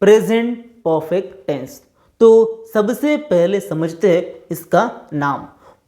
Present perfect tense. तो सबसे पहले समझते हैं इसका नाम।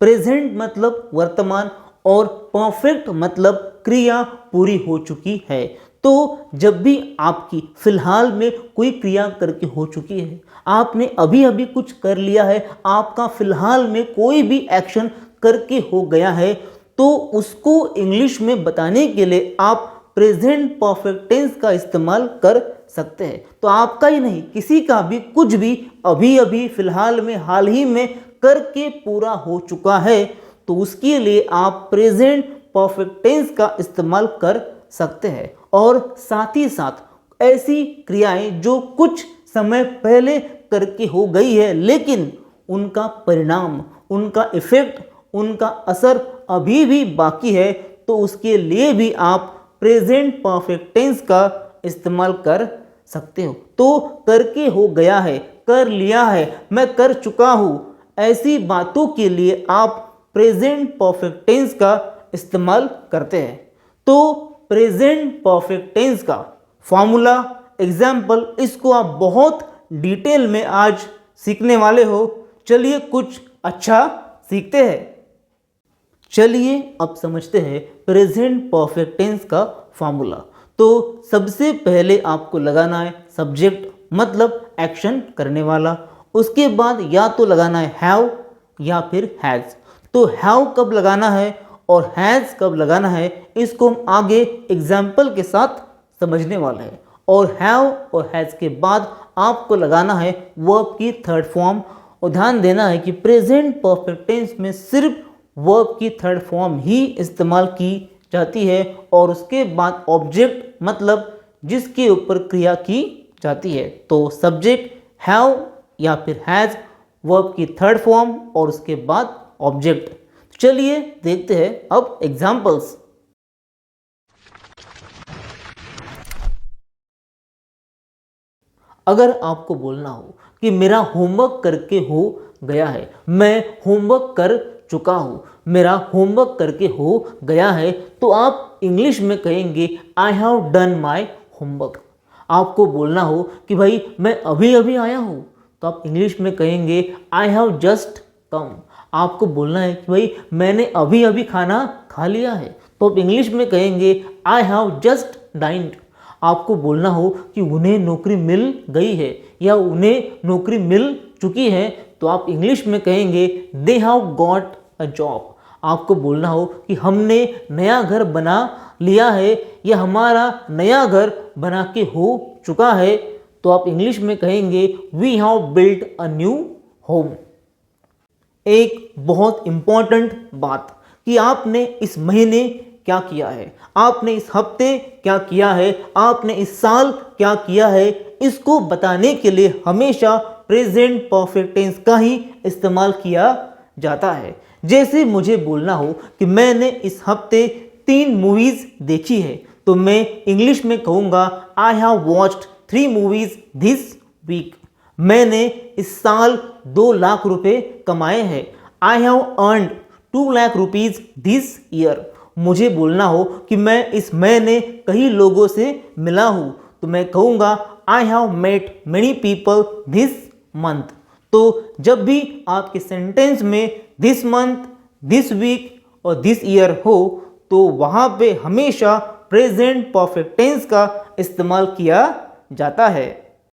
प्रेजेंट मतलब वर्तमान और परफेक्ट मतलब क्रिया पूरी हो चुकी है। तो जब भी आपकी फिलहाल में कोई क्रिया करके हो चुकी है, आपने अभी अभी कुछ कर लिया है, आपका फिलहाल में कोई भी एक्शन करके हो गया है, तो उसको इंग्लिश में बताने के लिए आप प्रेजेंट परफेक्ट टेंस का इस्तेमाल कर सकते हैं। तो आपका ही नहीं, किसी का भी कुछ भी अभी अभी फिलहाल में हाल ही में करके पूरा हो चुका है, तो उसके लिए आप प्रेजेंट परफेक्ट टेंस का इस्तेमाल कर सकते हैं। और साथ ही साथ ऐसी क्रियाएं जो कुछ समय पहले करके हो गई है लेकिन उनका परिणाम, उनका इफेक्ट, उनका असर अभी भी बाकी है, तो उसके लिए भी आप प्रेजेंट परफेक्ट टेंस का इस्तेमाल कर सकते हो। तो करके हो गया है, कर लिया है, मैं कर चुका हूँ, ऐसी बातों के लिए आप प्रेजेंट परफेक्ट टेंस का इस्तेमाल करते हैं। तो प्रेजेंट परफेक्ट टेंस का फॉर्मूला, एग्जाम्पल, इसको आप बहुत डिटेल में आज सीखने वाले हो। चलिए कुछ अच्छा सीखते हैं। चलिए अब समझते हैं प्रेजेंट परफेक्ट टेंस का फॉर्मूला। तो सबसे पहले आपको लगाना है सब्जेक्ट मतलब एक्शन करने वाला। उसके बाद या तो लगाना है हैव या फिर हैज़। तो हैव कब लगाना है और हैज़ कब लगाना है, इसको हम आगे एग्जाम्पल के साथ समझने वाले हैं। और हैव और हैज़ के बाद आपको लगाना है वर्ब की थर्ड फॉर्म। और ध्यान देना है कि प्रेजेंट परफेक्ट टेंस में सिर्फ वर्ब की थर्ड फॉर्म ही इस्तेमाल की जाती है और उसके बाद ऑब्जेक्ट मतलब जिसके ऊपर क्रिया की जाती है। तो सब्जेक्ट हैव या फिर हैज़, वर्ब की थर्ड फॉर्म और उसके बाद ऑब्जेक्ट। चलिए देखते हैं अब एग्जाम्पल्स। अगर आपको बोलना हो कि मेरा होमवर्क करके हो गया है, मैं होमवर्क कर चुका हूँ, मेरा होमवर्क करके हो गया है, तो आप इंग्लिश में कहेंगे I have done my homework. आपको बोलना हो कि भाई मैं अभी अभी आया हूँ, तो आप इंग्लिश में कहेंगे आई हैव जस्ट कम। आपको बोलना है कि भाई मैंने अभी अभी खाना खा लिया है, तो आप इंग्लिश में कहेंगे आई हैव जस्ट डाइन्ड। आपको बोलना हो कि उन्हें नौकरी मिल गई है या उन्हें नौकरी मिल चुकी है, तो आप इंग्लिश में कहेंगे they have got a job. आपको बोलना हो कि हमने नया घर बना लिया है या हमारा नया घर बना के हो चुका है, तो आप इंग्लिश में कहेंगे we have built a new home. एक बहुत इंपॉर्टेंट बात कि आपने इस महीने क्या किया है, आपने इस हफ्ते क्या किया है, आपने इस साल क्या किया है, इसको बताने के लिए हमेशा प्रेजेंट परफेक्ट टेंस का ही इस्तेमाल किया जाता है। जैसे मुझे बोलना हो कि मैंने इस हफ्ते 3 मूवीज़ देखी है, तो मैं इंग्लिश में कहूँगा I have watched 3 movies this week. मैंने इस साल 2 लाख रुपए कमाए हैं, I have earned 2 lakh rupees this year. मुझे बोलना हो कि मैं इस महीने कई लोगों से मिला हूँ, तो मैं कहूँगा I have met many people this month. तो जब भी आपके सेंटेंस में दिस मंथ, दिस वीक और दिस ईयर हो, तो वहाँ पे हमेशा प्रेजेंट परफेक्ट टेंस का इस्तेमाल किया जाता है।